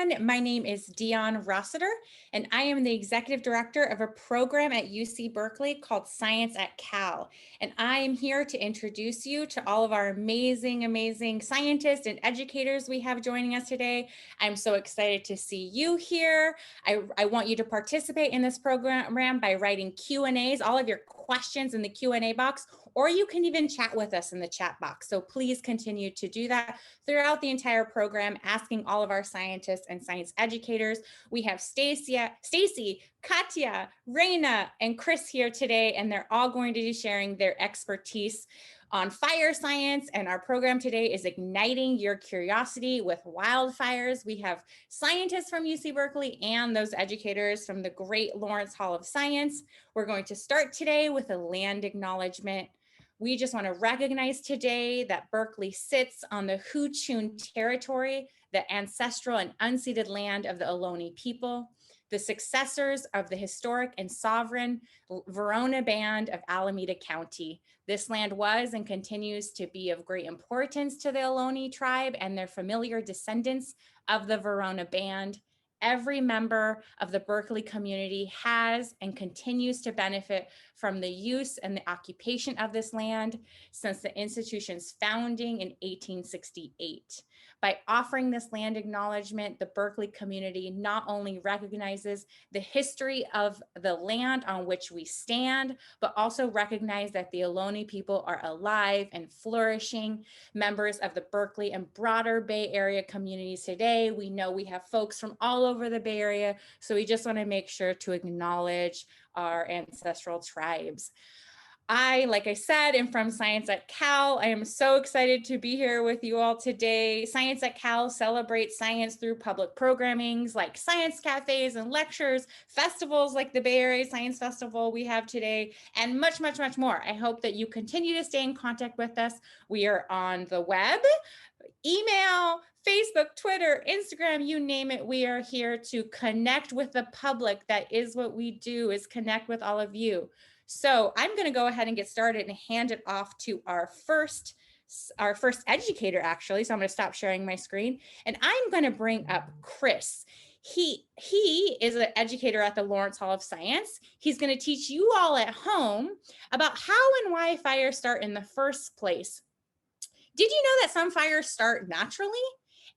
everyone. My name is Dion Rossiter, and I am the Executive Director of a program at UC Berkeley called Science at Cal. And I am here to introduce you to all of our amazing scientists and educators we have joining us today. I'm so excited to see you here. I want you to participate in this program by writing Q&As, all of your questions in the Q&A box, or you can even chat with us in the chat box. So please continue to do that throughout the entire program, asking all of our scientists and science educators. We have Stacy, Katya, Raina, and Chris here today, and they're all going to be sharing their expertise on fire science. And our program today is Igniting Your Curiosity with Wildfires. We have scientists from UC Berkeley and those educators from the great Lawrence Hall of Science. We're going to start today with a land acknowledgement. We just want to recognize today that Berkeley sits on the Huchun territory, the ancestral and unceded land of the Ohlone people, the successors of the historic and sovereign Verona Band of Alameda County. This land was and continues to be of great importance to the Ohlone tribe and their familiar descendants of the Verona Band. Every member of the Berkeley community has and continues to benefit from the use and the occupation of this land since the institution's founding in 1868. By offering this land acknowledgement, the Berkeley community not only recognizes the history of the land on which we stand, but also recognize that the Ohlone people are alive and flourishing, members of the Berkeley and broader Bay Area communities today. We know we have folks from all over the Bay Area, so we just want to make sure to acknowledge our ancestral tribes. Like I said, am from Science at Cal. I am so excited to be here with you all today. Science at Cal celebrates science through public programmings like science cafes and lectures, festivals like the Bay Area Science Festival we have today, and much more. I hope that you continue to stay in contact with us. We are on the web, email, Facebook, Twitter, Instagram, you name it. We are here to connect with the public. That is what we do, is connect with all of you. So I'm going to go ahead and get started and hand it off to our first educator, actually. So I'm going to stop sharing my screen, and I'm going to bring up Chris. He is an educator at the Lawrence Hall of Science. He's going to teach you all at home about how and why fires start in the first place. Did you know that some fires start naturally?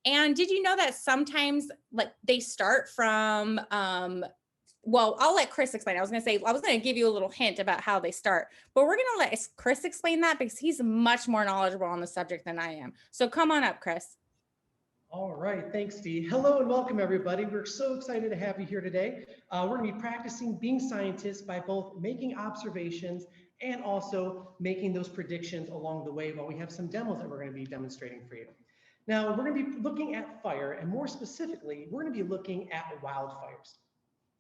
And did you know that sometimes they start from, well, I'll let Chris explain. I was going to give you a little hint about how they start, but we're going to let Chris explain that because he's much more knowledgeable on the subject than I am. So come on up, Chris. All right, thanks, Dee. Hello and welcome, everybody. We're so excited to have you here today. We're going to be practicing being scientists by both making observations and also making those predictions along the way while we have some demos that we're going to be demonstrating for you. Now, we're going to be looking at fire, and more specifically, we're going to be looking at wildfires.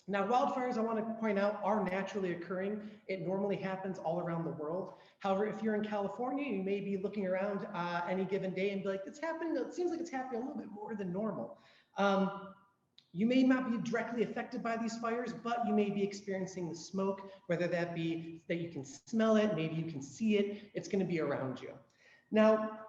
Now, wildfires, I want to point out, are naturally occurring. It normally happens all around the world. However, if you're in California, you may be looking around any given day and be like, it's happening, it seems like it's happening a little bit more than normal. You may not be directly affected by these fires, but you may be experiencing the smoke, whether that be that you can smell it, maybe you can see it, it's going to be around you. Now,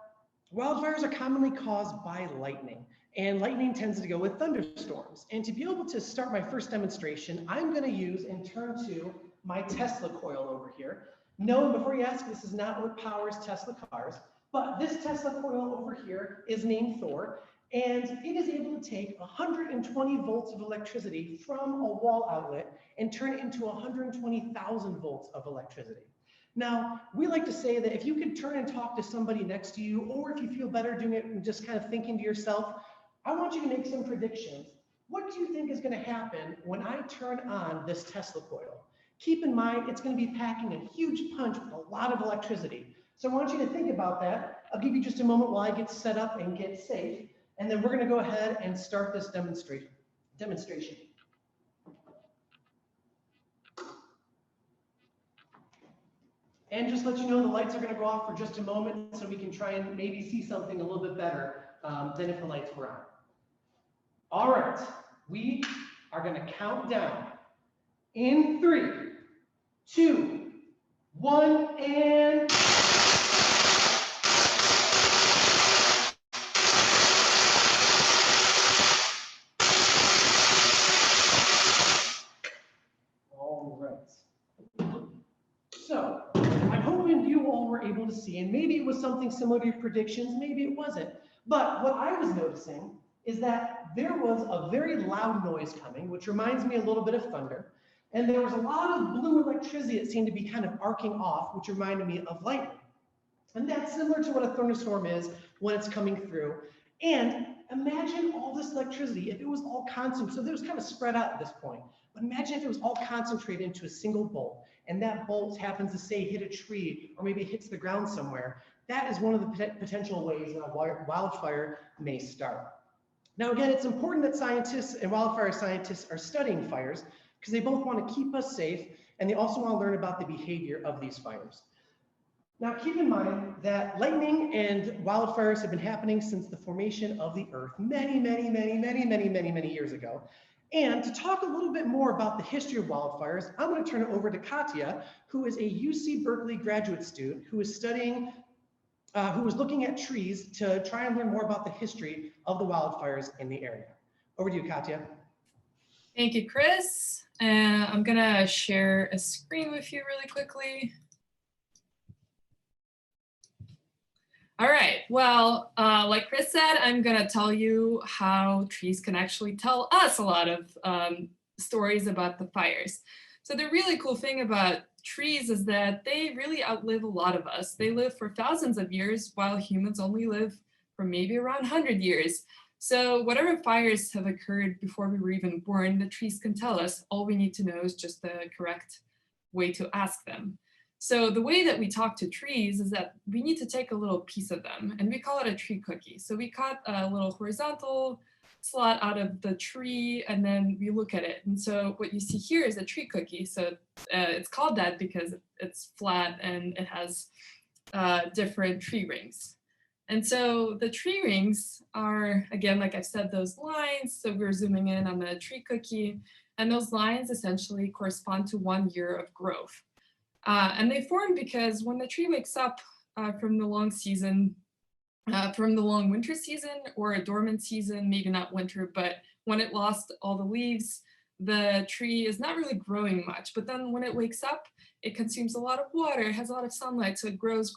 wildfires are commonly caused by lightning. And lightning tends to go with thunderstorms. And to be able to start my first demonstration, I'm going to use and turn to my Tesla coil over here. No, before you ask, this is not what powers Tesla cars, but this Tesla coil over here is named Thor, and it is able to take 120 volts of electricity from a wall outlet and turn it into 120,000 volts of electricity. Now, we like to say that if you could turn and talk to somebody next to you, or if you feel better doing it and just kind of thinking to yourself, I want you to make some predictions. What do you think is going to happen when I turn on this Tesla coil? Keep in mind, it's going to be packing a huge punch with a lot of electricity. So I want you to think about that. I'll give you just a moment while I get set up and get safe, and then we're going to go ahead and start this demonstration. And just let you know, the lights are going to go off for just a moment so we can try and maybe see something a little bit better than if the lights were on. All right, we are going to count down in 3, 2, 1, and... to see. And maybe it was something similar to your predictions, maybe it wasn't. But what I was noticing is that there was a very loud noise coming, which reminds me a little bit of thunder. And there was a lot of blue electricity that seemed to be kind of arcing off, which reminded me of lightning. And that's similar to what a thunderstorm is when it's coming through. And imagine all this electricity, if it was all concentrated, so it was kind of spread out at this point, but imagine if it was all concentrated into a single bolt, and that bolt happens to say hit a tree, or maybe it hits the ground somewhere. That is one of the potential ways that a wildfire may start. Now, again, it's important that scientists and wildfire scientists are studying fires because they both want to keep us safe, and they also want to learn about the behavior of these fires. Now, keep in mind that lightning and wildfires have been happening since the formation of the Earth many years ago. And to talk a little bit more about the history of wildfires, I'm going to turn it over to Katya, who is a UC Berkeley graduate student who is studying, who was looking at trees to try and learn more about the history of the wildfires in the area. Over to you, Katya. Thank you, Chris. I'm going to share a screen with you really quickly. All right, well, like Chris said, I'm gonna tell you how trees can actually tell us a lot of stories about the fires. So the really cool thing about trees is that they really outlive a lot of us. They live for thousands of years while humans only live for maybe around 100 years. So whatever fires have occurred before we were even born, the trees can tell us. All we need to know is just the correct way to ask them. So the way that we talk to trees is that we need to take a little piece of them, and we call it a tree cookie. So we cut a little horizontal slot out of the tree, and then we look at it. And so what you see here is a tree cookie. So it's called that because it's flat and it has different tree rings. And so the tree rings are, again, like I've said, those lines. So we're zooming in on the tree cookie, and those lines essentially correspond to 1 year of growth. And they form because when the tree wakes up from the long season, from the long winter season or a dormant season, maybe not winter, but when it lost all the leaves, the tree is not really growing much. But then when it wakes up, it consumes a lot of water, it has a lot of sunlight, so it grows.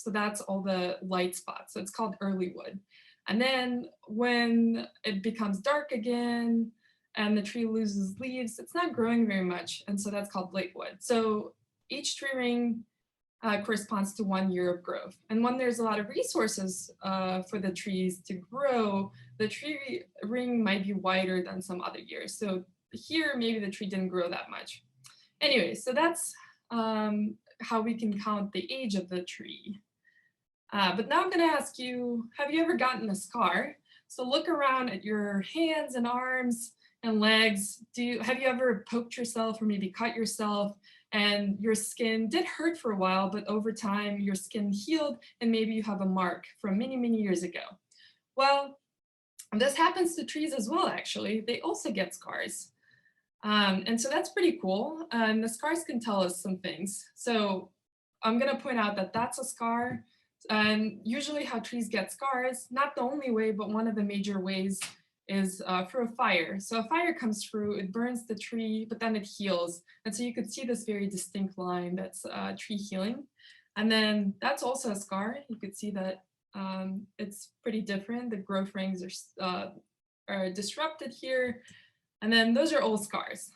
So that's all the light spots. So it's called early wood. And then when it becomes dark again and the tree loses leaves, it's not growing very much. And so that's called late wood. So each tree ring corresponds to 1 year of growth. And when there's a lot of resources for the trees to grow, the tree ring might be wider than some other years. So here, maybe the tree didn't grow that much. Anyway, so that's how we can count the age of the tree. But now I'm going to ask you, have you ever gotten a scar? So look around at your hands and arms and legs. Have you ever poked yourself or maybe cut yourself? And your skin did hurt for a while, but over time your skin healed and maybe you have a mark from many years ago. Well, this happens to trees as well, actually. They also get scars. And so that's pretty cool. And the scars can tell us some things. So I'm gonna point out that that's a scar. And usually how trees get scars, not the only way, but one of the major ways is through a fire. So a fire comes through, it burns the tree, but then it heals. And so you could see this very distinct line that's tree healing. And then that's also a scar. You could see that it's pretty different. The growth rings are disrupted here. And then those are all scars.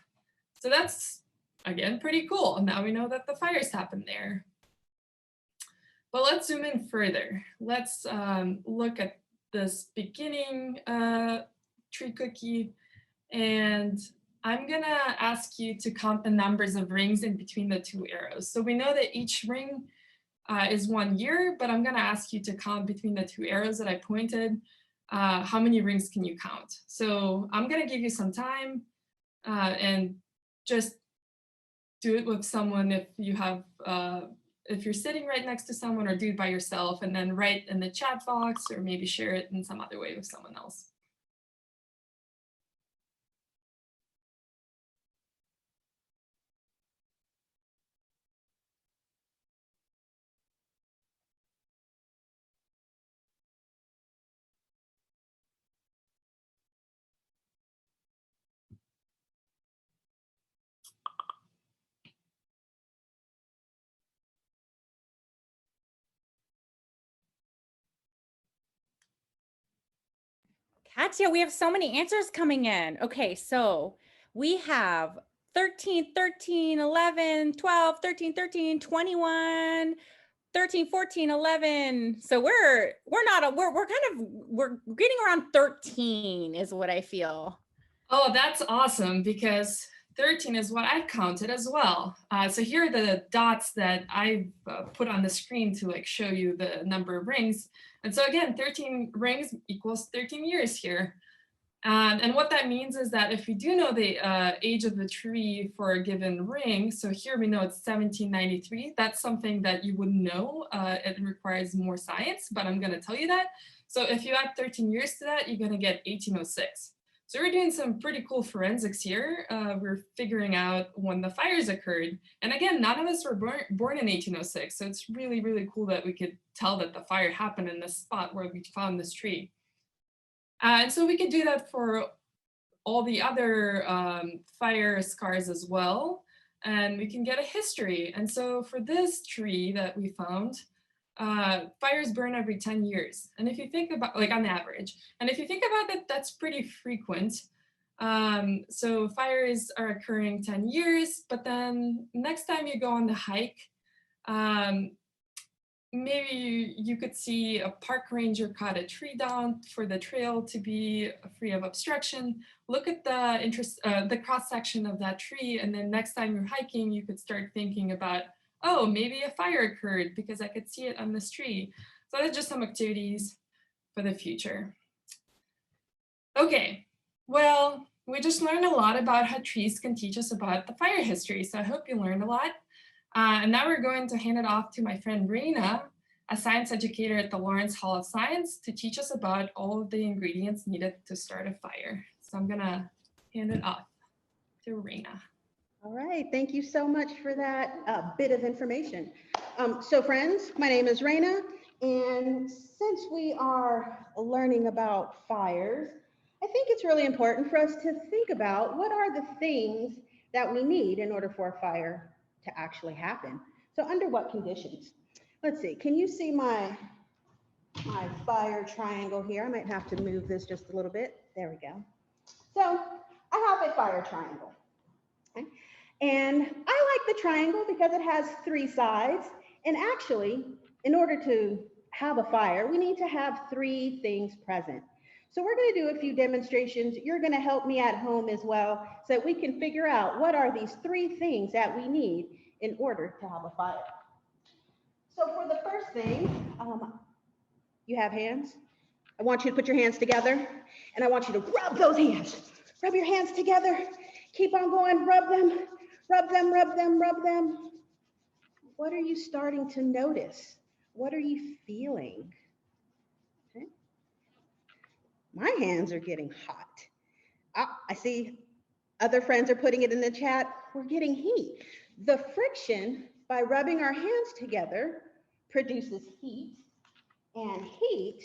So that's, again, pretty cool. Now we know that the fires happened there. But let's zoom in further. Let's look at this beginning tree cookie, and I'm gonna ask you to count the numbers of rings in between the two arrows. So we know that each ring is 1 year, but I'm gonna ask you to count between the two arrows that I pointed. How many rings can you count? So I'm gonna give you some time and just do it with someone if you have, if you're sitting right next to someone, or do it by yourself, and then write in the chat box or maybe share it in some other way with someone else. Katya, we have so many answers coming in. Okay, so we have 13, 13, 11, 12, 13, 13, 21, 13, 14, 11. So we're getting around 13 is what I feel. Oh, that's awesome, because 13 is what I counted as well. So here are the dots that I put on the screen to like show you the number of rings. And so again, 13 rings equals 13 years here. And what that means is that if we do know the age of the tree for a given ring, so here we know it's 1793, that's something that you wouldn't know. It requires more science, but I'm gonna tell you that. So if you add 13 years to that, you're gonna get 1806. So we're doing some pretty cool forensics here. We're figuring out when the fires occurred. And again, none of us were born in 1806. So it's really, really cool that we could tell that the fire happened in this spot where we found this tree. And so we could do that for all the other fire scars as well. And we can get a history. And so for this tree that we found, fires burn every 10 years. And if you think about, like on average, and if you think about it, that's pretty frequent. So fires are occurring 10 years, but then next time you go on the hike, maybe you could see a park ranger cut a tree down for the trail to be free of obstruction. Look at the cross section of that tree, and then next time you're hiking, you could start thinking about, oh, maybe a fire occurred because I could see it on this tree. So that's just some activities for the future. Okay, well, we just learned a lot about how trees can teach us about the fire history. So I hope you learned a lot. And now we're going to hand it off to my friend Reina, a science educator at the Lawrence Hall of Science, to teach us about all of the ingredients needed to start a fire. So I'm gonna hand it off to Reina. All right, thank you so much for that bit of information. So friends, my name is Reina, and since we are learning about fires, I think it's really important for us to think about what are the things that we need in order for a fire to actually happen. So under what conditions? Let's see, can you see my fire triangle here? I might have to move this just a little bit. There we go. So I have a fire triangle. Okay? And I like the triangle because it has 3 sides. And actually, in order to have a fire, we need to have 3 things present. So we're going to do a few demonstrations. You're going to help me at home as well, so that we can figure out what are these 3 things that we need in order to have a fire. So for the first thing, you have hands. I want you to put your hands together, and I want you to rub those hands. Rub your hands together. Keep on going. Rub them. Rub them, rub them, rub them. What are you starting to notice? What are you feeling? Okay. My hands are getting hot. I see other friends are putting it in the chat. We're getting heat. The friction by rubbing our hands together produces heat, and heat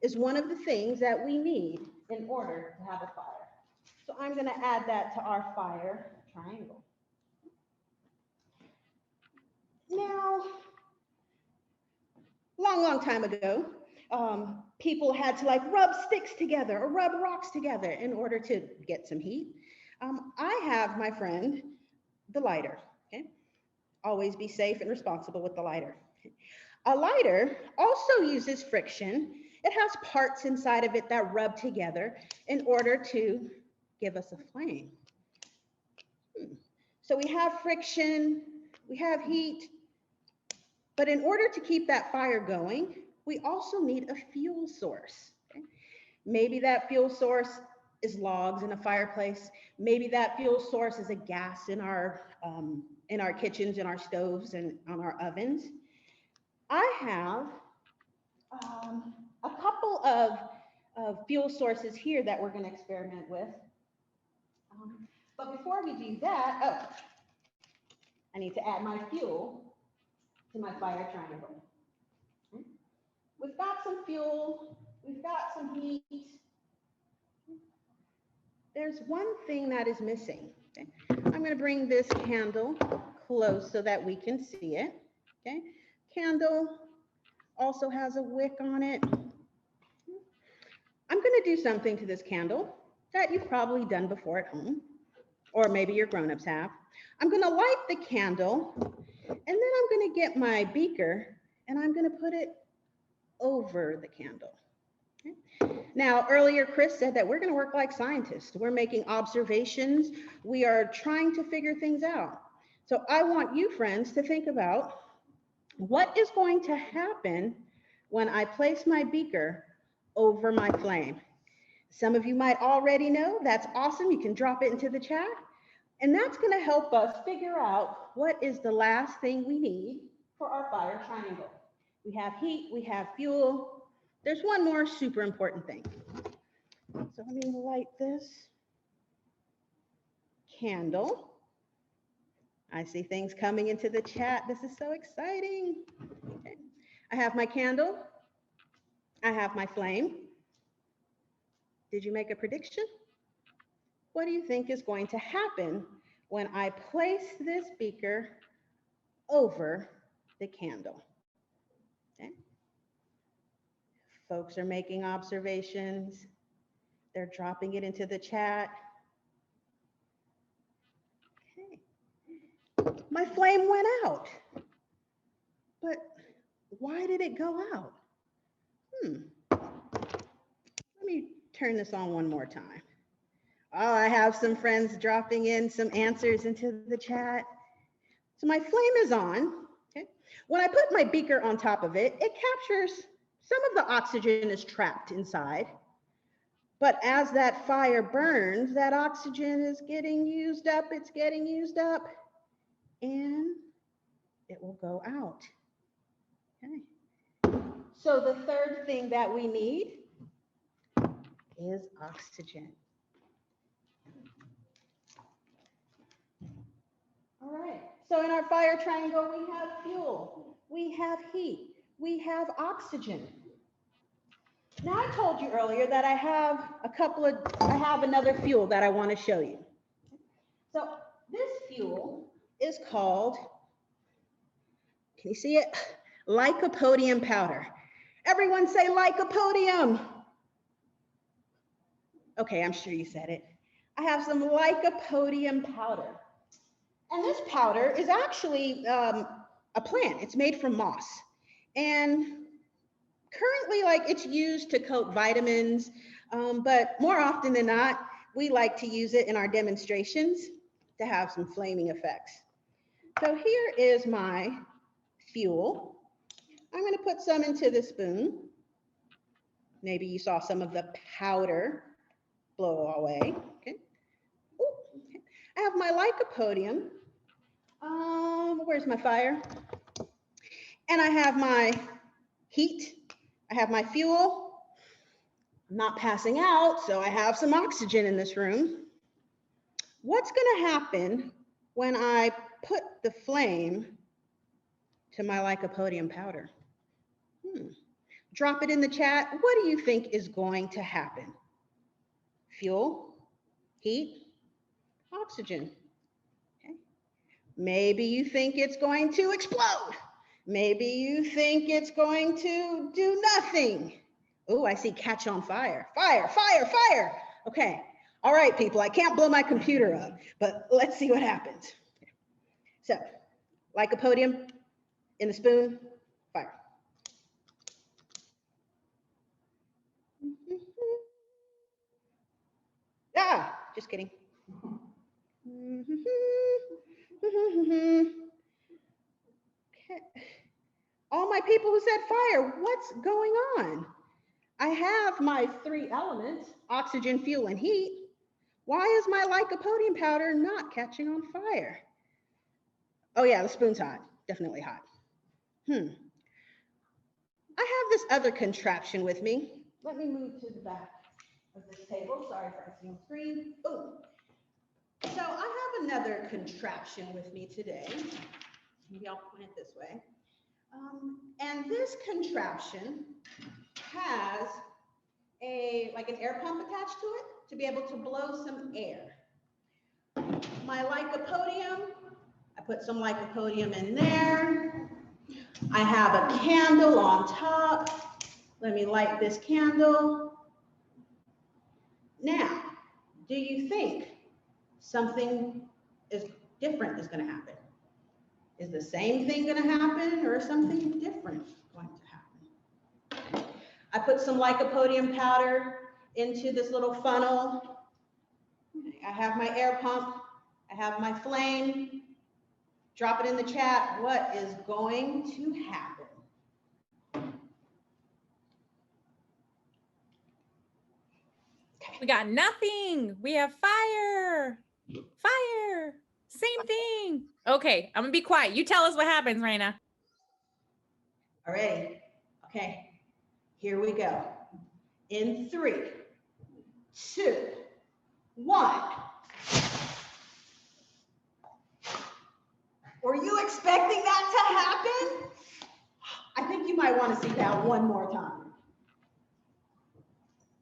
is one of the things that we need in order to have a fire. So I'm going to add that to our fire triangle. Now, long time ago, people had to like rub sticks together or rub rocks together in order to get some heat. I have, my friend, the lighter. Okay? Always be safe and responsible with the lighter. A lighter also uses friction. It has parts inside of it that rub together in order to give us a flame. So we have friction, we have heat, but in order to keep that fire going, we also need a fuel source. Okay? Maybe that fuel source is logs in a fireplace. Maybe that fuel source is a gas in our kitchens, in our stoves, and on our ovens. I have a couple of fuel sources here that we're going to experiment with. But before we do that, I need to add my fuel to my fire triangle. Okay. We've got some fuel, we've got some heat. There's one thing that is missing. Okay. I'm going to bring this candle close so that we can see it. Okay. Candle also has a wick on it. I'm do something to this candle that you've probably done before at home, or maybe your grown-ups have. I'm gonna light the candle, and then I'm gonna get my beaker, and I'm gonna put it over the candle. Okay. Now, earlier, Chris said that we're gonna work like scientists. We're making observations. We are trying to figure things out. So I want you, friends, to think about what is going to happen when I place my beaker over my flame. Some of you might already know. That's awesome. You can drop it into the chat. And that's going to help us figure out what is the last thing we need for our fire triangle. We have heat, we have fuel. There's one more super important thing. So let me light this candle. I see things coming into the chat. This is so exciting. Okay. I have my candle. I have my flame. Did you make a prediction? What do you think is going to happen when I place this beaker over the candle? Okay. Folks are making observations. They're dropping it into the chat. Okay. My flame went out. But why did it go out? Let me turn this on one more time. Oh, I have some friends dropping in some answers into the chat. So my flame is on. Okay. When I put my beaker on top of it, it captures some of the oxygen is trapped inside. But as that fire burns, that oxygen is getting used up. It's getting used up, and it will go out. Okay. So the third thing that we need is oxygen. All right, so in our fire triangle, we have fuel, we have heat, we have oxygen. Now, I told you earlier that I have another fuel that I want to show you. So this fuel is called, can you see it? Lycopodium powder. Everyone say Lycopodium. Okay, I'm sure you said it. I have some Lycopodium powder. And this powder is actually a plant. It's made from moss. And currently, it's used to coat vitamins, but more often than not, we like to use it in our demonstrations to have some flaming effects. So here is my fuel. I'm going to put some into the spoon. Maybe you saw some of the powder blow away. Okay. Ooh, okay. I have my Lycopodium. Where's my fire? And I have my heat. I have my fuel. I'm not passing out, so I have some oxygen in this room. What's going to happen when I put the flame to my Lycopodium powder? Drop it in the chat. What do you think is going to happen? Fuel, heat, oxygen. Okay. Maybe you think it's going to explode. Maybe you think it's going to do nothing. Oh, I see catch on fire. Fire, fire, fire. Okay. All right, people, I can't blow my computer up, but let's see what happens. So, Lycopodium in the spoon, fire. Ah, just kidding. Okay. All my people who said fire, what's going on? I have my three elements, oxygen, fuel, and heat. Why is my Lycopodium powder not catching on fire? Oh yeah, the spoon's hot, definitely hot. I have this other contraption with me. Let me move to the back of this table. Sorry for seeing screen. Oh, so I have another contraption with me today. Maybe I'll point it this way. And this contraption has an air pump attached to it to be able to blow some air. My Lycopodium, I put some Lycopodium in there. I have a candle on top. Let me light this candle. do you think something different is going to happen? Is the same thing going to happen or something different going to happen? I put some Lycopodium powder into this little funnel. I have my air pump. I have my flame. Drop it in the chat. What is going to happen? We got nothing. We have fire. Fire. Same thing. Okay, I'm gonna be quiet. You tell us what happens, Raina. All right. Okay. Here we go. In 3, 2, 1. Were you expecting that to happen? I think you might want to see that one more time.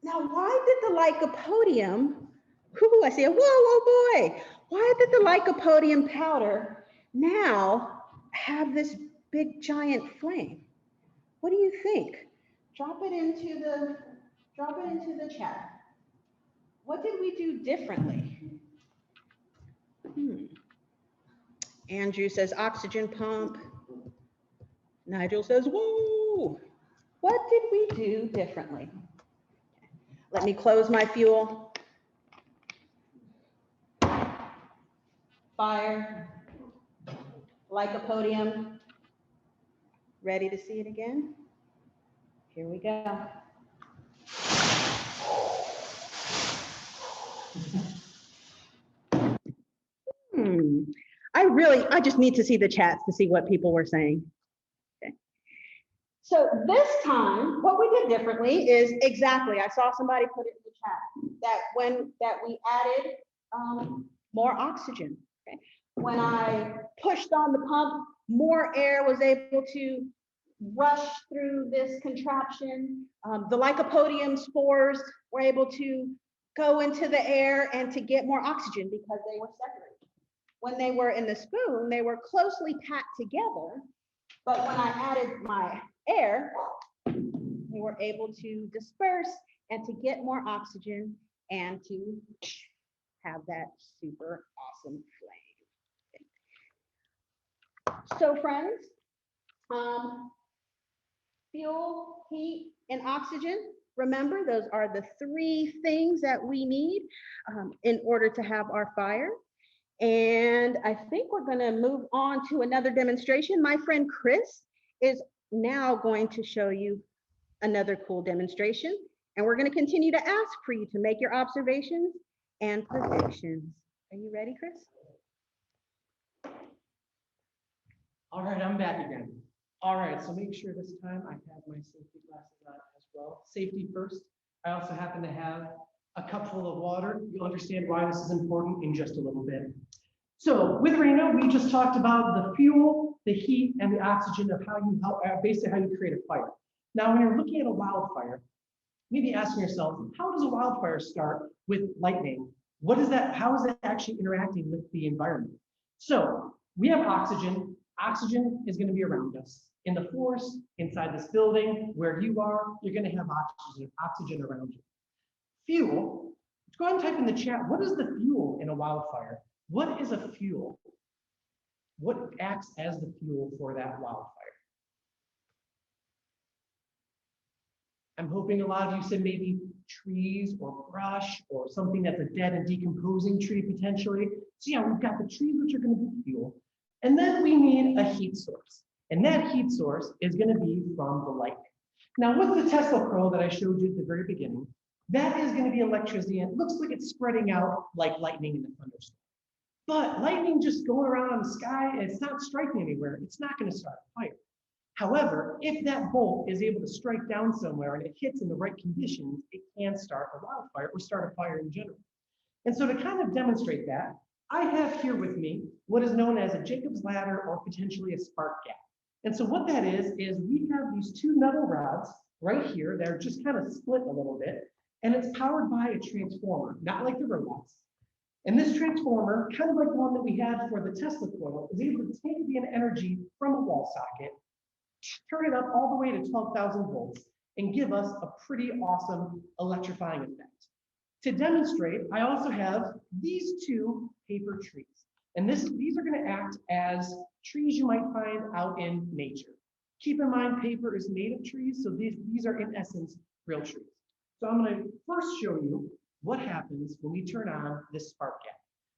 Now, why did the Lycopodium, I see a whoa, boy. Why did the Lycopodium powder now have this big giant flame? What do you think? Drop it into the chat. What did we do differently? Andrew says oxygen pump. Nigel says, whoa. What did we do differently? Let me close my fuel. Fire. Lycopodium. Ready to see it again? Here we go. I just need to see the chats to see what people were saying. Okay. So this time, what we did differently is exactly, I saw somebody put it in the chat, that we added more oxygen. Okay. When I pushed on the pump, more air was able to rush through this contraption. The Lycopodium spores were able to go into the air and to get more oxygen because they were separated. When they were in the spoon, they were closely packed together, but when I added my air, they were able to disperse and to get more oxygen and to have that super awesome flame. So friends, fuel, heat, and oxygen. Remember, those are the 3 things that we need in order to have our fire. And I think we're going to move on to another demonstration. My friend Chris is now going to show you another cool demonstration. And we're going to continue to ask for you to make your observations and predictions. Are you ready, Chris? All right, I'm back again. All right, so make sure this time I have my safety glasses on as well. Safety first. I also happen to have a cup full of water. You'll understand why this is important in just a little bit. So with Raina, we just talked about the fuel, the heat, and the oxygen of how you help, basically how you create a fire. Now, when you're looking at a wildfire, maybe asking yourself, how does a wildfire start with lightning? What is that? How is that actually interacting with the environment? So we have oxygen. Oxygen is going to be around us. In the forest, inside this building, where you are, you're going to have oxygen around you. Fuel, go ahead and type in the chat, what is the fuel in a wildfire? What is a fuel? What acts as the fuel for that wildfire? I'm hoping a lot of you said maybe trees or brush or something that's a dead and decomposing tree potentially. So yeah, we've got the trees, which are going to be fuel. And then we need a heat source. And that heat source is going to be from the lightning. Now with the Tesla Pro that I showed you at the very beginning, that is going to be electricity, and it looks like it's spreading out like lightning in a thunderstorm. But lightning just going around on the sky, and it's not striking anywhere, it's not going to start a fire. However, if that bolt is able to strike down somewhere and it hits in the right conditions, it can start a wildfire or start a fire in general. And so to kind of demonstrate that, I have here with me what is known as a Jacob's ladder or potentially a spark gap. And so what that is we have these 2 metal rods right here that are just kind of split a little bit, and it's powered by a transformer, not like the robots. And this transformer, kind of like the one that we had for the Tesla coil, is able to take the energy from a wall socket, turn it up all the way to 12,000 volts, and give us a pretty awesome electrifying effect. To demonstrate, I also have these two paper trees. And these are going to act as trees you might find out in nature. Keep in mind, paper is made of trees, so these are in essence real trees. So I'm going to first show you what happens when we turn on this spark gap.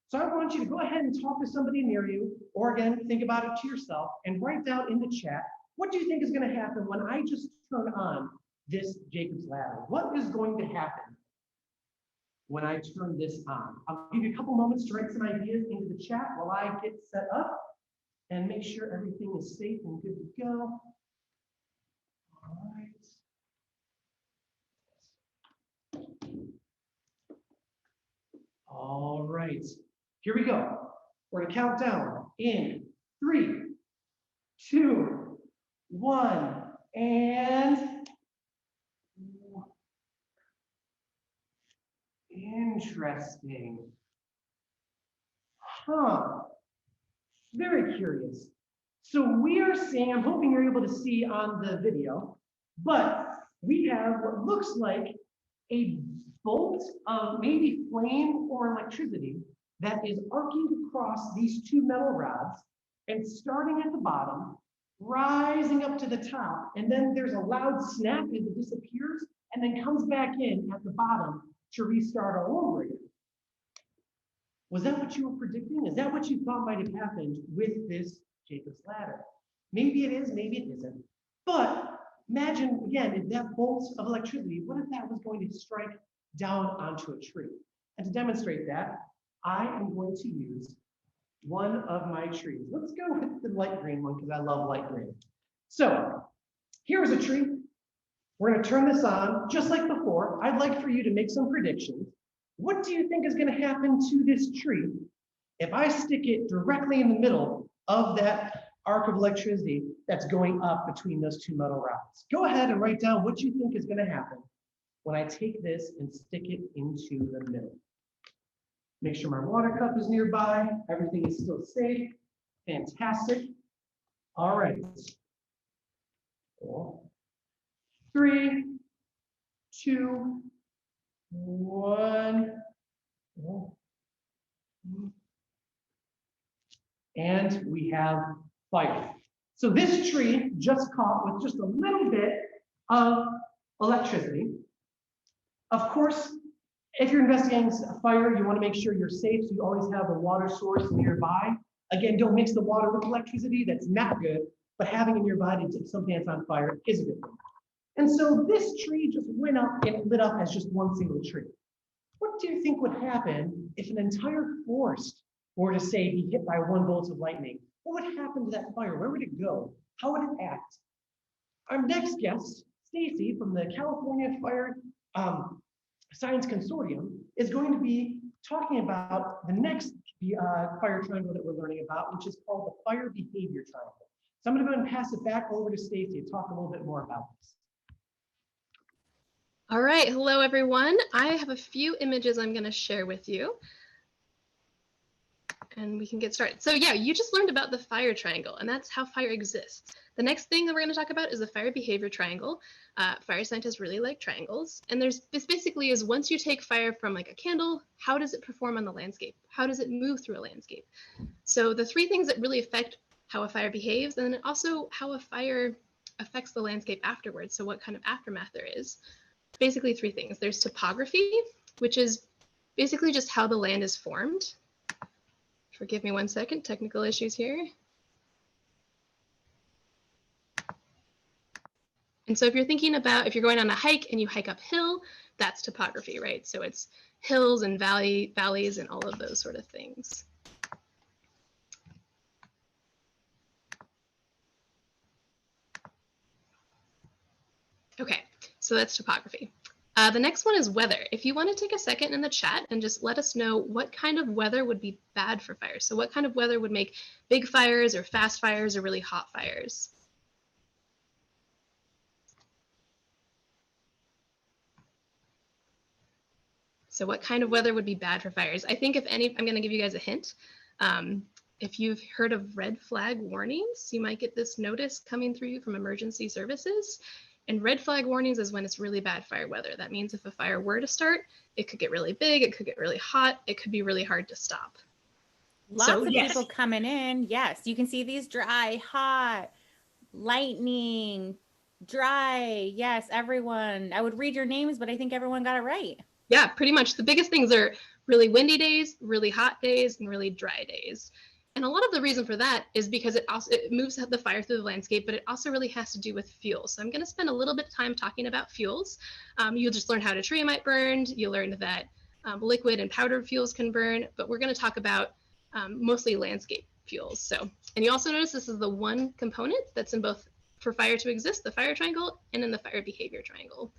So I want you to go ahead and talk to somebody near you, or again, think about it to yourself and write down in the chat, what do you think is going to happen when I just turn on this Jacob's ladder? What is going to happen when I turn this on? I'll give you a couple moments to write some ideas into the chat while I get set up and make sure everything is safe and good to go. All right. All right, here we go. We're gonna count down in 3, 2, 1, and interesting. Huh, very curious. So we are seeing, I'm hoping you're able to see on the video, but we have what looks like a bolt of maybe flame or electricity that is arcing across these two metal rods and starting at the bottom, rising up to the top, and then there's a loud snap as it disappears and then comes back in at the bottom to restart all over again. Was that what you were predicting? Is that what you thought might have happened with this Jacob's ladder? Maybe it is, maybe it isn't. But imagine, again, if that bolt of electricity, what if that was going to strike down onto a tree? And to demonstrate that, I am going to use one of my trees. Let's go with the light green one because I love light green. So here's a tree. We're going to turn this on just like before. I'd like for you to make some predictions. What do you think is going to happen to this tree if I stick it directly in the middle of that arc of electricity that's going up between those two metal rods? Go ahead and write down what you think is going to happen when I take this and stick it into the middle. Make sure my water cup is nearby. Everything is still safe. Fantastic. All right. 4, 3, 2, 1. And we have fire. So this tree just caught with just a little bit of electricity. Of course, if you're investigating a fire, you want to make sure you're safe, so you always have a water source nearby. Again, don't mix the water with electricity. That's not good, but having it nearby to get something that's on fire is a good thing. And so this tree just went up and lit up as just one single tree. What do you think would happen if an entire forest were to, say, be hit by one bolt of lightning? What would happen to that fire? Where would it go? How would it act? Our next guest, Stacy from the California Fire Science Consortium, is going to be talking about the next fire triangle that we're learning about, which is called the fire behavior triangle. So I'm going to go ahead and pass it back over to Stacy to talk a little bit more about this. All right, hello everyone. I have a few images I'm going to share with you. And we can get started. So yeah, you just learned about the fire triangle, and that's how fire exists. The next thing that we're going to talk about is the fire behavior triangle. Fire scientists really like triangles. And this basically is, once you take fire from like a candle, how does it perform on the landscape? How does it move through a landscape? So the three things that really affect how a fire behaves, and then also how a fire affects the landscape afterwards. So what kind of aftermath there is. Basically three things. There's topography, which is basically just how the land is formed. Forgive me one second, technical issues here. And so if you're thinking about, if you're going on a hike and you hike uphill, that's topography, right? So it's hills and valleys and all of those sort of things. Okay, so that's topography. The next one is weather. If you want to take a second in the chat and just let us know what kind of weather would be bad for fires. So what kind of weather would make big fires or fast fires or really hot fires? So what kind of weather would be bad for fires? I think if any, I'm going to give you guys a hint. If you've heard of red flag warnings, you might get this notice coming through you from emergency services. And red flag warnings is when it's really bad fire weather. That means if a fire were to start, it could get really big, it could get really hot, it could be really hard to stop. Lots of people coming in. Yes, you can see these dry, hot, lightning, dry. Yes, everyone. I would read your names, but I think everyone got it right. Yeah, pretty much. The biggest things are really windy days, really hot days, and really dry days. And a lot of the reason for that is because it moves the fire through the landscape, but it also really has to do with fuel. So I'm going to spend a little bit of time talking about fuels. You'll just learn how a might burn. You'll learn that liquid and powdered fuels can burn, but we're going to talk about mostly landscape fuels. So, and you also notice this is the one component that's in both for fire to exist, the fire triangle, and in the fire behavior triangle.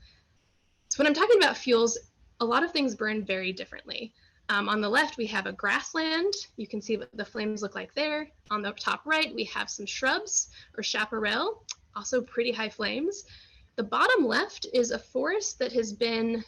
So when I'm talking about fuels, a lot of things burn very differently. On the left, we have a grassland. You can see what the flames look like there. On the top right, we have some shrubs or chaparral, also pretty high flames. The bottom left is a forest that has been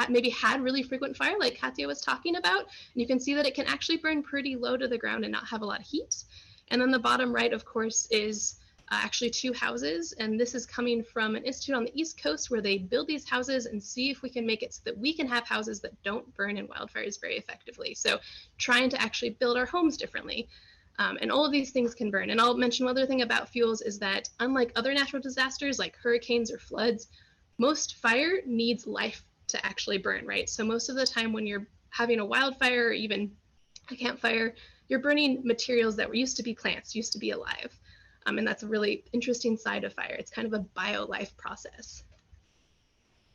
maybe had really frequent fire, like Katya was talking about. And you can see that it can actually burn pretty low to the ground and not have a lot of heat. And then the bottom right, of course, is actually two houses, and this is coming from an institute on the East Coast where they build these houses and see if we can make it so that we can have houses that don't burn in wildfires very effectively. So trying to actually build our homes differently. And all of these things can burn. And I'll mention one other thing about fuels is that unlike other natural disasters like hurricanes or floods, most fire needs life to actually burn, right? So most of the time when you're having a wildfire or even a campfire, you're burning materials that used to be plants, used to be alive. And that's a really interesting side of fire. It's kind of a bio-life process.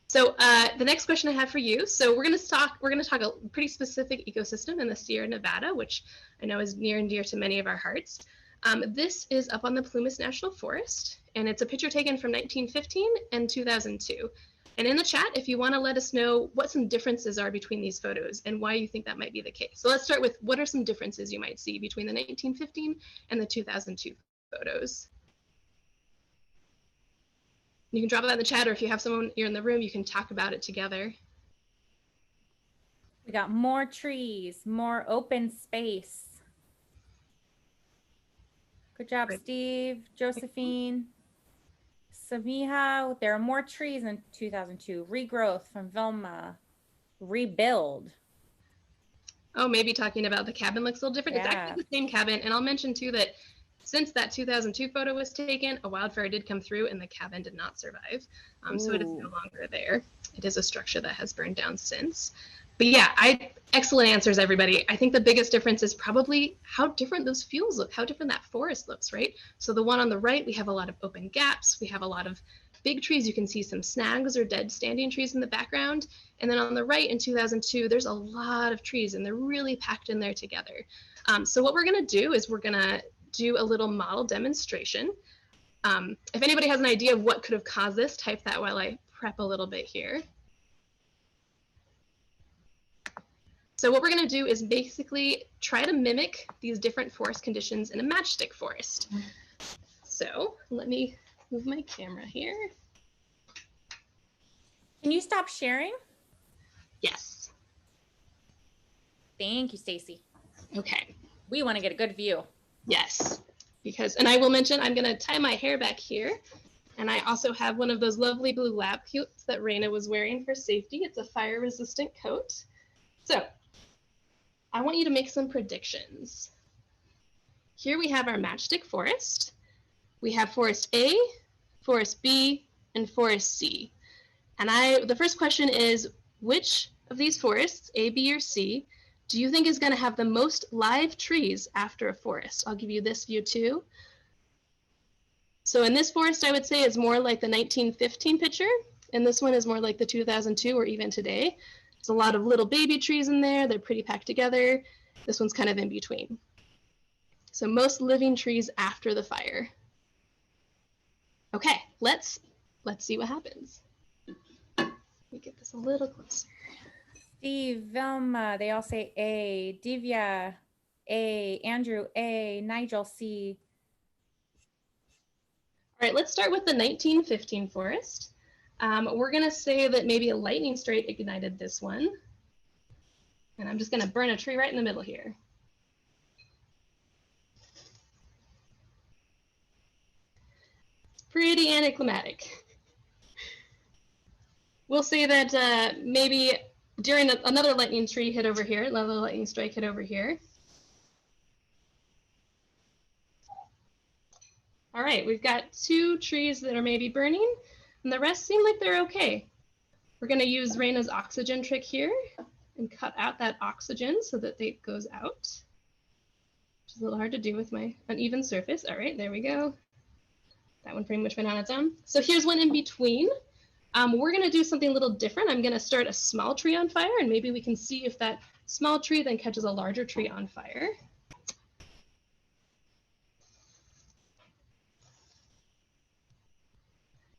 So the next question I have for you. So we're going to talk a pretty specific ecosystem in the Sierra Nevada, which I know is near and dear to many of our hearts. This is up on the Plumas National Forest, and it's a picture taken from 1915 and 2002. And in the chat, if you want to let us know what some differences are between these photos and why you think that might be the case. So let's start with what are some differences you might see between the 1915 and the 2002 photos. You can drop that in the chat, or if you have someone you're in the room, you can talk about it together. We got more trees, more open space. Good job, Steve, Josephine, Samiha. There are more trees in 2002. Regrowth from Vilma. Rebuild. Oh, maybe talking about the cabin looks a little different. Yeah. It's actually the same cabin. And I'll mention too that since that 2002 photo was taken, a wildfire did come through and the cabin did not survive. So it is no longer there. It is a structure that has burned down since. But yeah, excellent answers, everybody. I think the biggest difference is probably how different those fuels look, how different that forest looks, right? So the one on the right, we have a lot of open gaps. We have a lot of big trees. You can see some snags or dead standing trees in the background. And then on the right in 2002, there's a lot of trees and they're really packed in there together. So what we're gonna do is we're gonna do a little model demonstration. If anybody has an idea of what could have caused this, type that while I prep a little bit here. So what we're going to do is basically try to mimic these different forest conditions in a matchstick forest. So let me move my camera here. Can you stop sharing? Yes. Thank you, Stacy. Okay. We want to get a good view. Yes, and I will mention I'm going to tie my hair back here. And I also have one of those lovely blue lab coats that Raina was wearing for safety. It's a fire resistant coat. So I want you to make some predictions. Here we have our matchstick forest. We have forest A, forest B, and forest C. And the first question is, which of these forests, A, B, or C, do you think is going to have the most live trees after a forest? I'll give you this view too. So in this forest, I would say is more like the 1915 picture, and this one is more like the 2002 or even today. There's a lot of little baby trees in there. They're pretty packed together. This one's kind of in between. So most living trees after the fire. Okay, let's see what happens. Let me get this a little closer. Steve, Velma, they all say A. Divya, A. Andrew, A. Nigel, C. All right, let's start with the 1915 forest. We're gonna say that maybe a lightning strike ignited this one. And I'm just gonna burn a tree right in the middle here. Pretty anticlimactic. we'll say that maybe during another lightning tree hit over here, another lightning strike hit over here. All right, we've got 2 trees that are maybe burning, and the rest seem like they're okay. We're going to use Raina's oxygen trick here and cut out that oxygen so that it goes out, which is a little hard to do with my uneven surface. All right, there we go. That one pretty much went on its own. So here's one in between. We're going to do something a little different. I'm going to start a small tree on fire, and maybe we can see if that small tree then catches a larger tree on fire.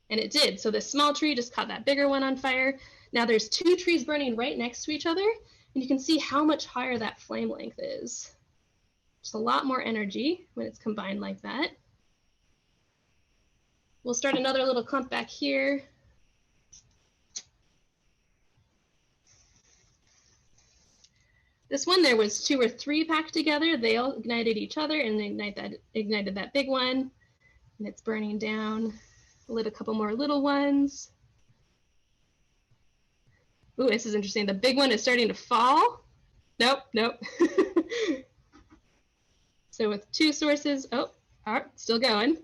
And it did. So this small tree just caught that bigger one on fire. Now there's 2 trees burning right next to each other, and you can see how much higher that flame length is. Just a lot more energy when it's combined like that. We'll start another little clump back here. This one, there was 2 or 3 packed together. They all ignited each other and ignited that big one, and it's burning down. Lit a couple more little ones. Ooh, this is interesting. The big one is starting to fall. Nope, nope. So with 2 sources, oh, all right, still going.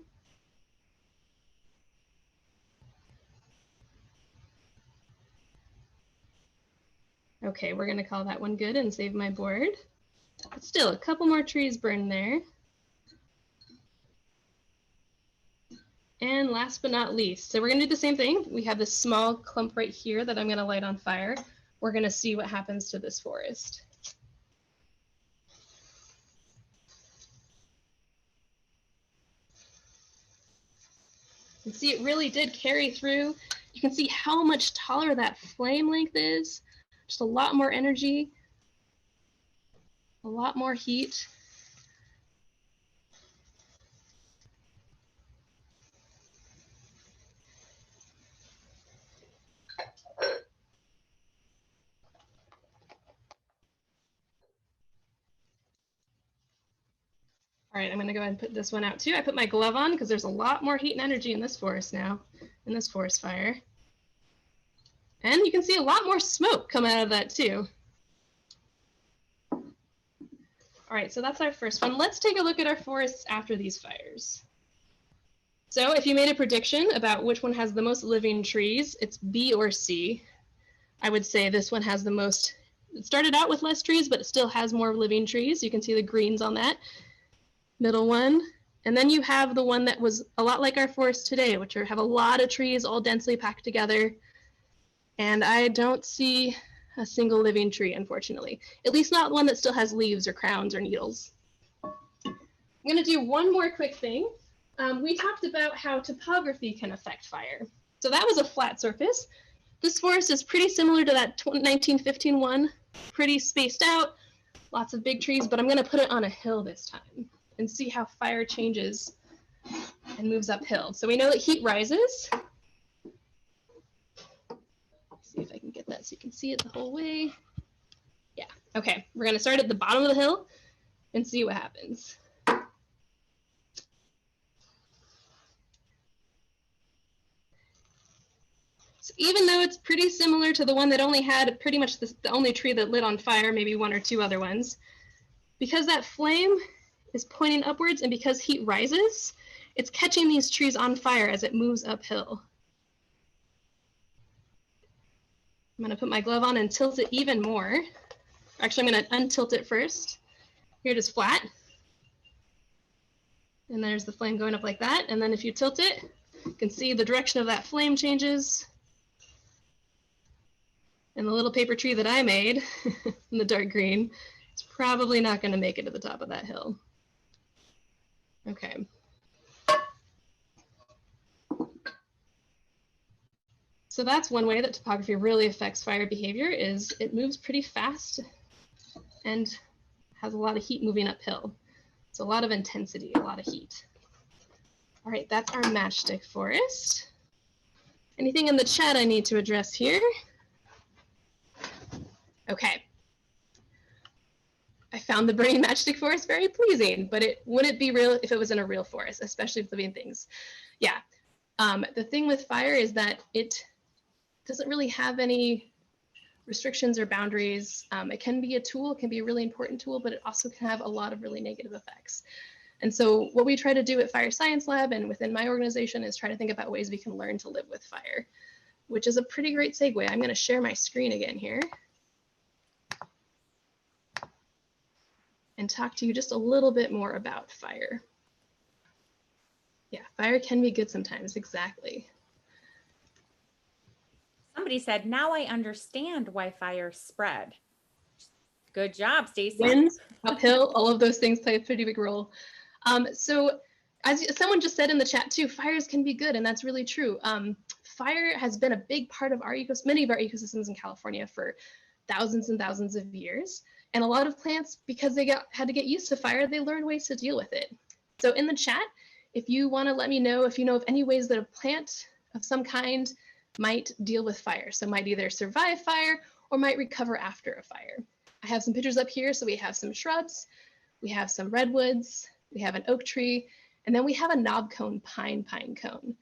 Okay, we're gonna call that one good and save my board. But still, a couple more trees burned there. And last but not least, so we're gonna do the same thing. We have this small clump right here that I'm gonna light on fire. We're gonna see what happens to this forest. You can see it really did carry through. You can see how much taller that flame length is. Just a lot more energy, a lot more heat. All right, I'm gonna go ahead and put this one out too. I put my glove on because there's a lot more heat and energy in this forest now, in this forest fire. And you can see a lot more smoke come out of that too. All right, so that's our first one. Let's take a look at our forests after these fires. So if you made a prediction about which one has the most living trees, it's B or C. I would say this one has the most. It started out with less trees, but it still has more living trees. You can see the greens on that middle one. And then you have the one that was a lot like our forest today, which have a lot of trees all densely packed together. And I don't see a single living tree, unfortunately. At least not one that still has leaves or crowns or needles. I'm gonna do one more quick thing. We talked about how topography can affect fire. So that was a flat surface. This forest is pretty similar to that 1915 one, pretty spaced out, lots of big trees, but I'm gonna put it on a hill this time and see how fire changes and moves uphill. So we know that heat rises. See if I can get that so you can see it the whole way. Yeah, okay. We're gonna start at the bottom of the hill and see what happens. So even though it's pretty similar to the one that only had pretty much the only tree that lit on fire, maybe 1 or 2 other ones, because that flame is pointing upwards and because heat rises, it's catching these trees on fire as it moves uphill. I'm gonna put my glove on and tilt it even more. Actually, I'm gonna untilt it first. Here it is flat. And there's the flame going up like that. And then if you tilt it, you can see the direction of that flame changes. And the little paper tree that I made in the dark green, it's probably not gonna make it to the top of that hill. Okay. So that's one way that topography really affects fire behavior, is it moves pretty fast and has a lot of heat moving uphill. So a lot of intensity, a lot of heat. All right, that's our matchstick forest. Anything in the chat I need to address here? Okay. I found the burning matchstick forest very pleasing, but it wouldn't be real if it was in a real forest, especially with living things. Yeah. The thing with fire is that doesn't really have any restrictions or boundaries. It can be a tool, it can be a really important tool, but it also can have a lot of really negative effects. And so what we try to do at Fire Science Lab and within my organization is try to think about ways we can learn to live with fire, which is a pretty great segue. I'm going to share my screen again here and talk to you just a little bit more about fire. Yeah, fire can be good sometimes, exactly. Somebody said, now I understand why fires spread. Good job, Stacy. Winds, uphill, all of those things play a pretty big role. So as someone just said in the chat too, fires can be good, and that's really true. Fire has been a big part of our many of our ecosystems in California for thousands and thousands of years. And a lot of plants, because they had to get used to fire, they learned ways to deal with it. So in the chat, if you want to let me know if you know of any ways that a plant of some kind might deal with fire. So might either survive fire or might recover after a fire. I have some pictures up here. So we have some shrubs, we have some redwoods, we have an oak tree, and then we have a knob cone pine cone.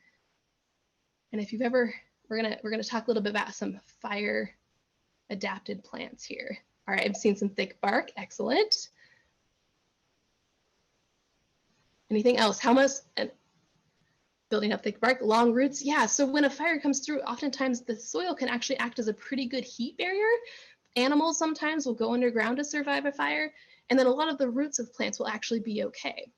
And if you've ever, we're gonna talk a little bit about some fire adapted plants here. All right, I've seen some thick bark, excellent. Anything else? How much? Building up thick bark, long roots. Yeah, so when a fire comes through, oftentimes the soil can actually act as a pretty good heat barrier. Animals sometimes will go underground to survive a fire, and then a lot of the roots of plants will actually be okay.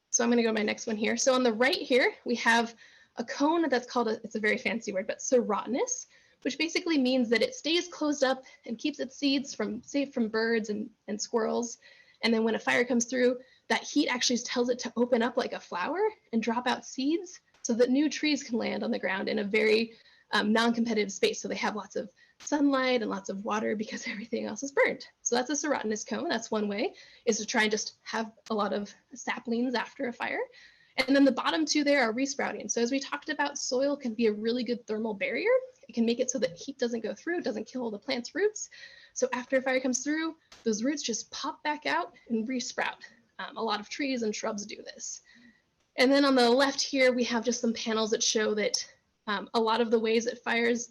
So I'm going to go to my next one here. So on the right here, we have a cone that's called, it's a very fancy word, but serotinous, which basically means that it stays closed up and keeps its seeds safe from birds and squirrels. And then when a fire comes through, that heat actually tells it to open up like a flower and drop out seeds so that new trees can land on the ground in a very non-competitive space. So they have lots of sunlight and lots of water because everything else is burned. So that's a serotinous cone. That's one way, is to try and just have a lot of saplings after a fire. And then the bottom two there are resprouting. So as we talked about, soil can be a really good thermal barrier. It can make it so that heat doesn't go through, it doesn't kill the plant's roots. So after a fire comes through, those roots just pop back out and resprout. A lot of trees and shrubs do this. And then on the left here, we have just some panels that show that a lot of the ways that fires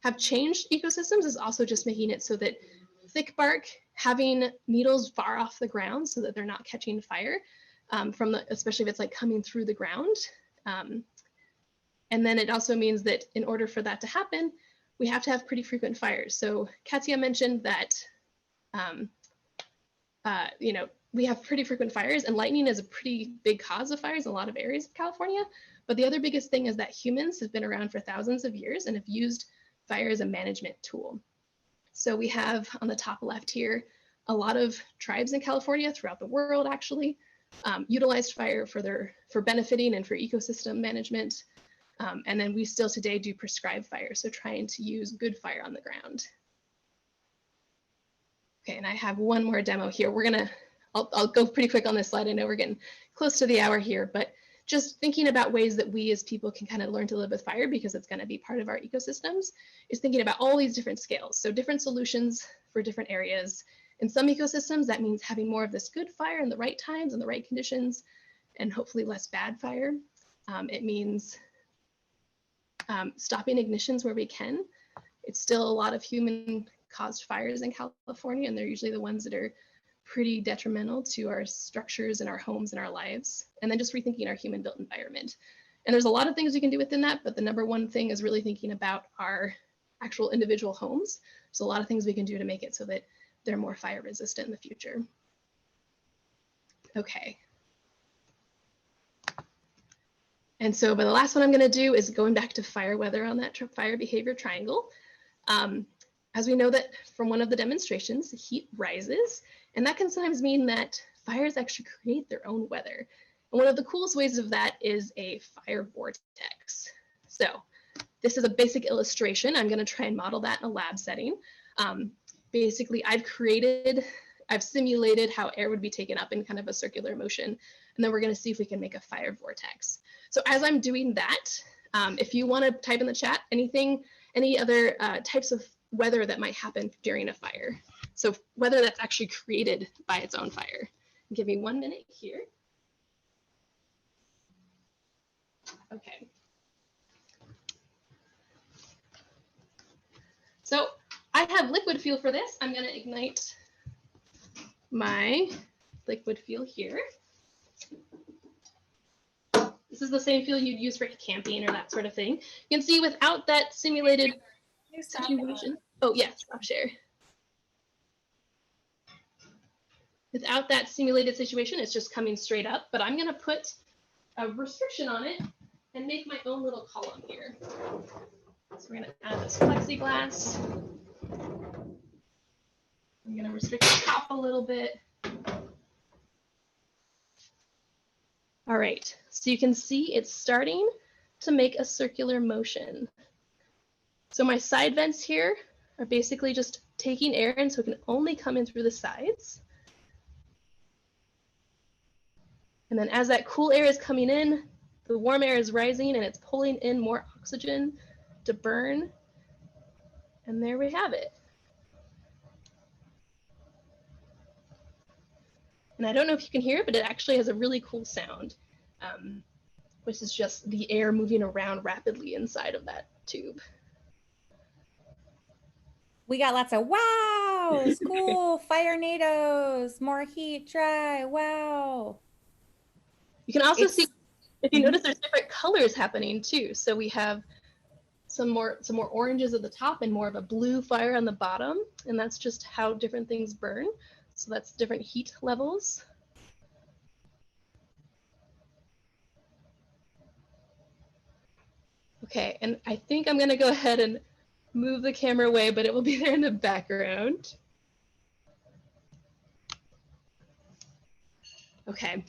have changed ecosystems is also just making it so that thick bark, having needles far off the ground so that they're not catching fire, especially if it's like coming through the ground. And then it also means that in order for that to happen, we have to have pretty frequent fires. So Katia mentioned that, we have pretty frequent fires, and lightning is a pretty big cause of fires in a lot of areas of California. But the other biggest thing is that humans have been around for thousands of years and have used fire as a management tool. So we have on the top left here, a lot of tribes in California, throughout the world actually, utilized fire for benefiting and for ecosystem management. And then we still today do prescribed fire, so trying to use good fire on the ground. Okay, and I have one more demo here. I'll go pretty quick on this slide. I know we're getting close to the hour here, but just thinking about ways that we as people can kind of learn to live with fire, because it's going to be part of our ecosystems, is thinking about all these different scales. So different solutions for different areas. In some ecosystems, that means having more of this good fire in the right times and the right conditions, and hopefully less bad fire. It means stopping ignitions where we can. It's still a lot of human-caused fires in California, and they're usually the ones that are pretty detrimental to our structures and our homes and our lives. And then just rethinking our human-built environment. And there's a lot of things we can do within that, but the number one thing is really thinking about our actual individual homes. So a lot of things we can do to make it so that they're more fire resistant in the future. Okay. And so, but the last one I'm going to do is going back to fire weather on that fire behavior triangle. As we know that from one of the demonstrations, the heat rises, and that can sometimes mean that fires actually create their own weather. And one of the coolest ways of that is a fire vortex. So this is a basic illustration. I'm going to try and model that in a lab setting. Basically, I've simulated how air would be taken up in kind of a circular motion, and then we're going to see if we can make a fire vortex. So as I'm doing that, if you want to type in the chat any other types of weather that might happen during a fire. So weather that's actually created by its own fire. Give me 1 minute here. Okay. So I have liquid fuel for this. I'm going to ignite my liquid fuel here. This is the same fuel you'd use for camping or that sort of thing. You can see without that simulated situation. Oh, yes, stop share. Without that simulated situation, it's just coming straight up, but I'm going to put a restriction on it and make my own little column here. So we're going to add this plexiglass. I'm going to restrict the top a little bit. All right, so you can see it's starting to make a circular motion. So my side vents here are basically just taking air in so it can only come in through the sides. And then as that cool air is coming in, the warm air is rising and it's pulling in more oxygen to burn. And there we have it. And I don't know if you can hear it, but it actually has a really cool sound, which is just the air moving around rapidly inside of that tube. We got lots of wows, cool, firenadoes, more heat, dry, wow. You can also see, if you Mhm. notice, there's different colors happening too. So we have some more oranges at the top and more of a blue fire on the bottom. And that's just how different things burn. So that's different heat levels. Okay, and I think I'm gonna go ahead and move the camera away, but it will be there in the background. Okay.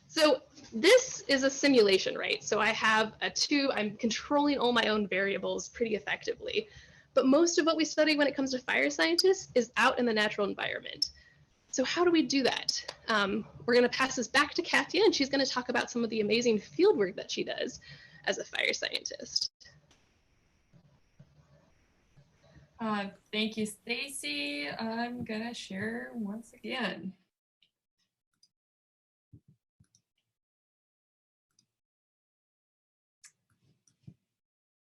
So this is a simulation, right? So I have a tube, I'm controlling all my own variables pretty effectively. But most of what we study when it comes to fire scientists is out in the natural environment. So how do we do that? We're gonna pass this back to Katya, and she's gonna talk about some of the amazing field work that she does as a fire scientist. Thank you, Stacy. I'm gonna share once again.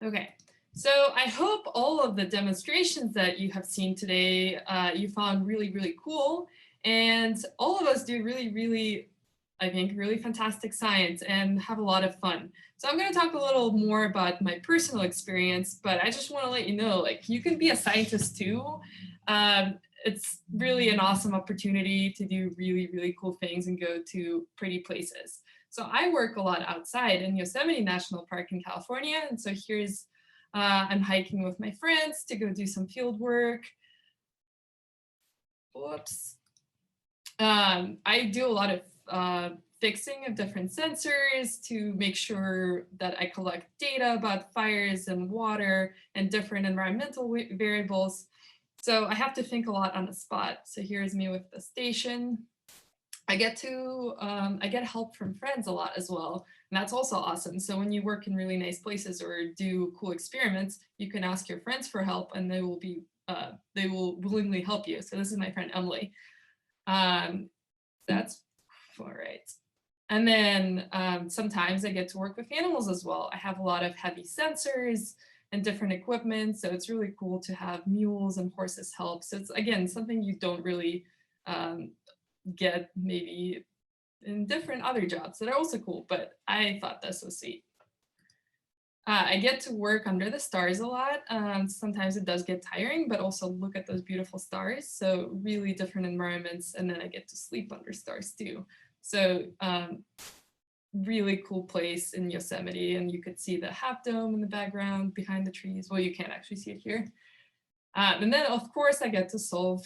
Okay, so I hope all of the demonstrations that you have seen today you found really, really cool. And all of us do really, I think, really fantastic science and have a lot of fun. So I'm going to talk a little more about my personal experience, but I just want to let you know, like, you can be a scientist too. It's really an awesome opportunity to do really cool things and go to pretty places. So I work a lot outside in Yosemite National Park in California. And so here's, I'm hiking with my friends to go do some field work. Whoops. I do a lot of fixing of different sensors to make sure that I collect data about fires and water and different environmental variables. So I have to think a lot on the spot. So here's me with the station. I get help from friends a lot as well. And that's also awesome. So when you work in really nice places or do cool experiments, you can ask your friends for help and they will willingly help you. So this is my friend Emily. That's all right. And then sometimes I get to work with animals as well. I have a lot of heavy sensors and different equipment. So it's really cool to have mules and horses help. So it's, again, something you don't really get maybe in different other jobs that are also cool, but I thought this was sweet. I get to work under the stars a lot. Sometimes it does get tiring, but also look at those beautiful stars. So really different environments. And then I get to sleep under stars too. So really cool place in Yosemite. And you could see the Half Dome in the background behind the trees. Well, you can't actually see it here. And then of course I get to solve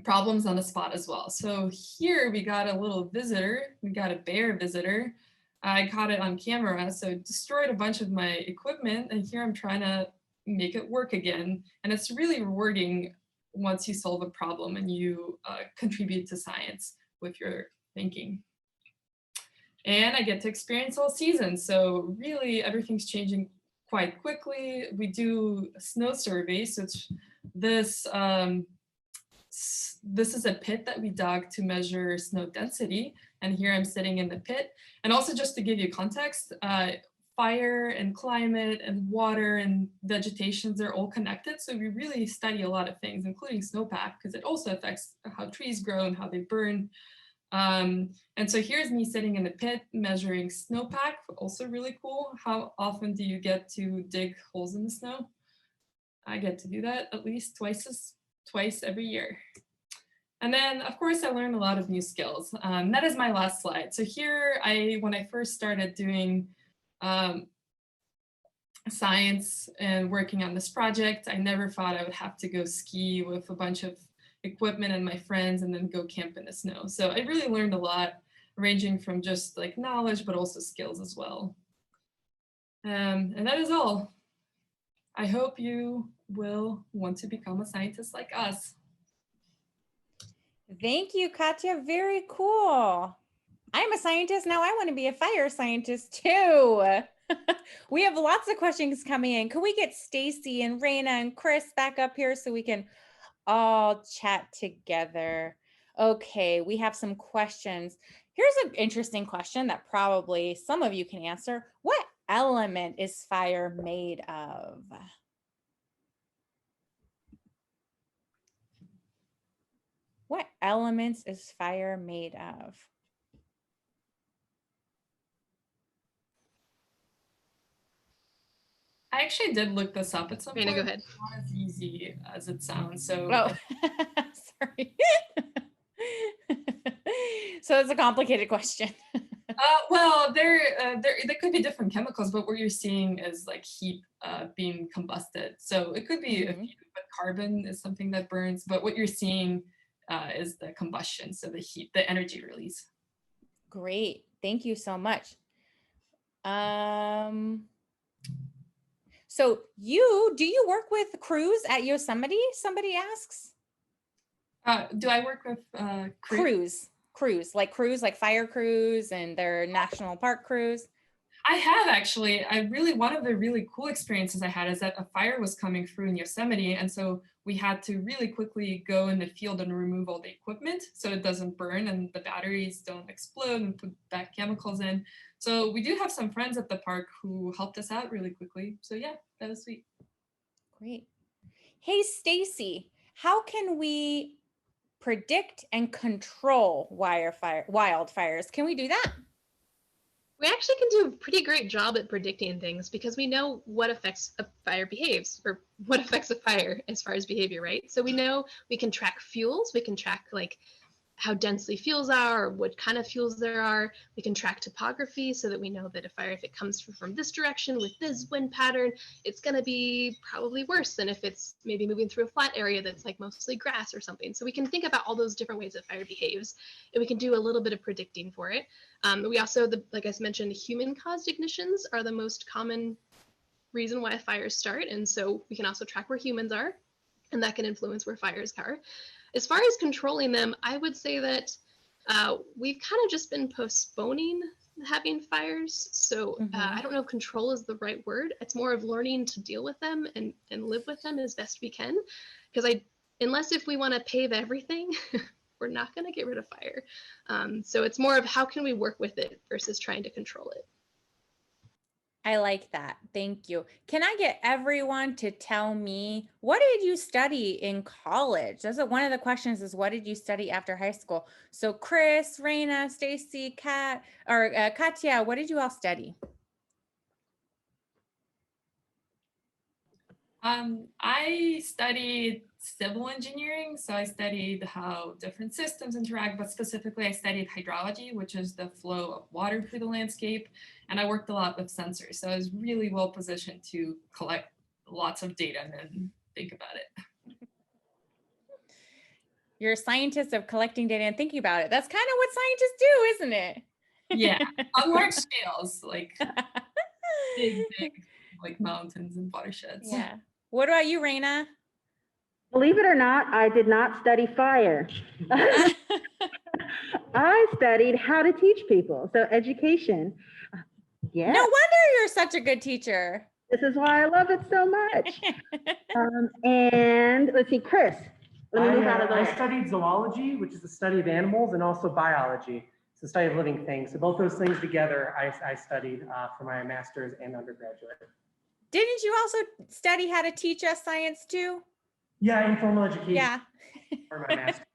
problems on the spot as well. So here we got a little visitor. We got a bear visitor. I caught it on camera, so it destroyed a bunch of my equipment, and here I'm trying to make it work again. And it's really rewarding once you solve a problem and you contribute to science with your thinking. And I get to experience all seasons, so really everything's changing quite quickly. We do snow surveys, so it's this is a pit that we dug to measure snow density. And here I'm sitting in the pit. And also just to give you context, fire and climate and water and vegetations, they're all connected. So we really study a lot of things, including snowpack, because it also affects how trees grow and how they burn. And so here's me sitting in the pit measuring snowpack, also really cool. How often do you get to dig holes in the snow? I get to do that at least twice every year. And then, of course, I learned a lot of new skills. That is my last slide. So here, when I first started doing science and working on this project, I never thought I would have to go ski with a bunch of equipment and my friends and then go camp in the snow. So I really learned a lot, ranging from just like knowledge, but also skills as well. And that is all. I hope you will want to become a scientist like us. Thank you, Katya. Very cool. I'm a scientist now. I want to be a fire scientist too. We have lots of questions coming in. Can we get Stacy and Raina and Chris back up here so we can all chat together? Okay, we have some questions. Here's an interesting question that probably some of you can answer. What element is fire made of? What elements is fire made of? I actually did look this up at some point. Raina, go ahead. It's not as easy as it sounds. So, sorry. So it's a complicated question. Well, there could be different chemicals, but what you're seeing is like heat being combusted. So it could be a few, but carbon is something that burns. But what you're seeing is the combustion, so the heat, the energy release. Great, thank you so much. So do you work with crews at Yosemite? Somebody asks. Do I work with crews like fire crews and their national park crews? I have actually. One of the really cool experiences I had is that a fire was coming through in Yosemite, and so we had to really quickly go in the field and remove all the equipment so it doesn't burn and the batteries don't explode and put back chemicals in. So we do have some friends at the park who helped us out really quickly. So yeah, that was sweet. Great. Hey, Stacy, how can we predict and control wildfires? Can we do that? We actually can do a pretty great job at predicting things because we know what affects a fire behaves, or what affects a fire as far as behavior, right? So we know we can track fuels, we can track like how densely fuels are, or what kind of fuels there are. We can track topography so that we know that a fire, if it comes from this direction with this wind pattern, it's gonna be probably worse than if it's maybe moving through a flat area that's like mostly grass or something. So we can think about all those different ways that fire behaves, and we can do a little bit of predicting for it. We also, like I mentioned, human-caused ignitions are the most common reason why fires start, and so we can also track where humans are, and that can influence where fires are. As far as controlling them, I would say that we've kind of just been postponing having fires. So I don't know if control is the right word. It's more of learning to deal with them and live with them as best we can. Because unless if we want to pave everything, we're not going to get rid of fire. So it's more of how can we work with it versus trying to control it. I like that. Thank you. Can I get everyone to tell me, what did you study in college? That's one of the questions is, what did you study after high school? So Chris, Raina, Stacy, Katya, what did you all study? I studied civil engineering, so I studied how different systems interact, but specifically I studied hydrology, which is the flow of water through the landscape, and I worked a lot with sensors, so I was really well positioned to collect lots of data and then think about it. You're a scientist of collecting data and thinking about it. That's kind of what scientists do, isn't it? Yeah, on large scales, like big, like mountains and watersheds. Yeah. What about you, Raina? Believe it or not, I did not study fire. I studied how to teach people, so education. Yeah. No wonder you're such a good teacher. This is why I love it so much. And let's see, Chris. Let me move out of the way. I studied zoology, which is the study of animals, and also biology. It's the study of living things. So both those things together, I studied for my master's and undergraduate. Didn't you also study how to teach us science too? Yeah, informal education Yeah. for my master's.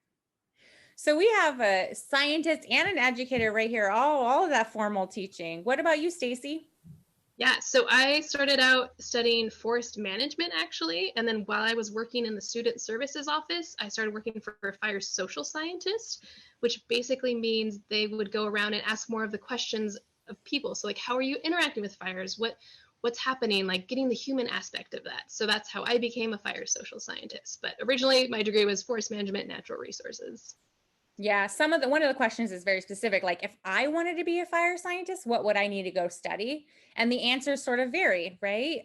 So we have a scientist and an educator right here, all of that formal teaching. What about you, Stacy? Yeah, so I started out studying forest management actually, and then while I was working in the student services office, I started working for a fire social scientist, which basically means they would go around and ask more of the questions of people. So like, how are you interacting with fires? What's happening? Like getting the human aspect of that. So that's how I became a fire social scientist. But originally my degree was forest management, natural resources. Yeah, one of the questions is very specific. Like if I wanted to be a fire scientist, what would I need to go study? And the answers sort of vary, right?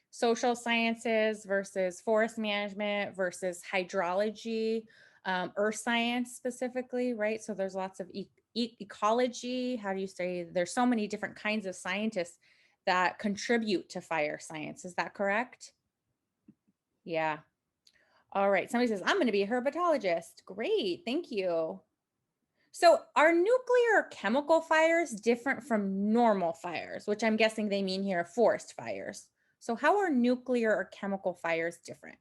Social sciences versus forest management versus hydrology, earth science specifically, right? So there's lots of ecology. How do you say? There's so many different kinds of scientists that contribute to fire science. Is that correct? Yeah. All right. Somebody says, I'm going to be a herpetologist. Great. Thank you. So are nuclear or chemical fires different from normal fires, which I'm guessing they mean here forest fires? So how are nuclear or chemical fires different?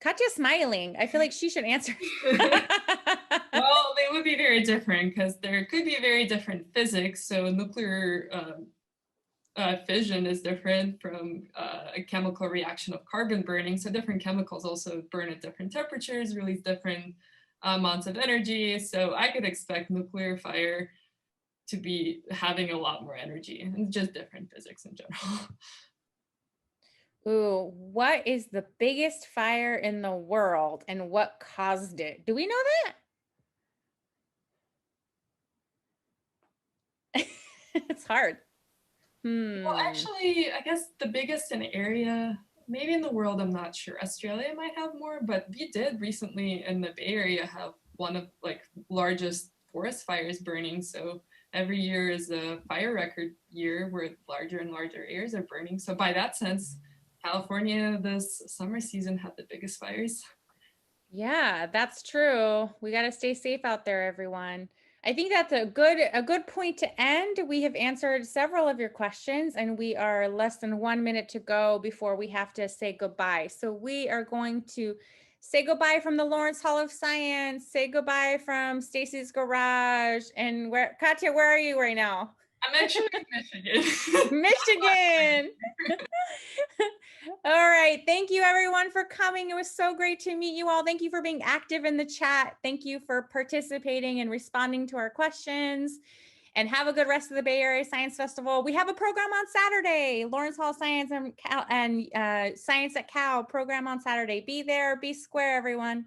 Katya's smiling. I feel like she should answer. Well, they would be very different because there could be very different physics. So nuclear fission is different from a chemical reaction of carbon burning. So different chemicals also burn at different temperatures, release different amounts of energy. So I could expect nuclear fire to be having a lot more energy and just different physics in general. Ooh, what is the biggest fire in the world and what caused it? Do we know that? It's hard. Well, actually, I guess the biggest in area, maybe in the world, I'm not sure. Australia might have more, but we did recently in the Bay Area have one of like largest forest fires burning. So every year is a fire record year where larger and larger areas are burning. So by that sense, California this summer season had the biggest fires. Yeah, that's true. We got to stay safe out there, everyone. I think that's a good point to end. We have answered several of your questions and we are less than 1 minute to go before we have to say goodbye. So we are going to say goodbye from the Lawrence Hall of Science, say goodbye from Stacy's garage. And Katya, where are you right now? I'm actually in Michigan. Michigan. All right. Thank you everyone for coming. It was so great to meet you all. Thank you for being active in the chat. Thank you for participating and responding to our questions. And have a good rest of the Bay Area Science Festival. We have a program on Saturday, Lawrence Hall Science and Science at Cal program on Saturday. Be there, be square, everyone.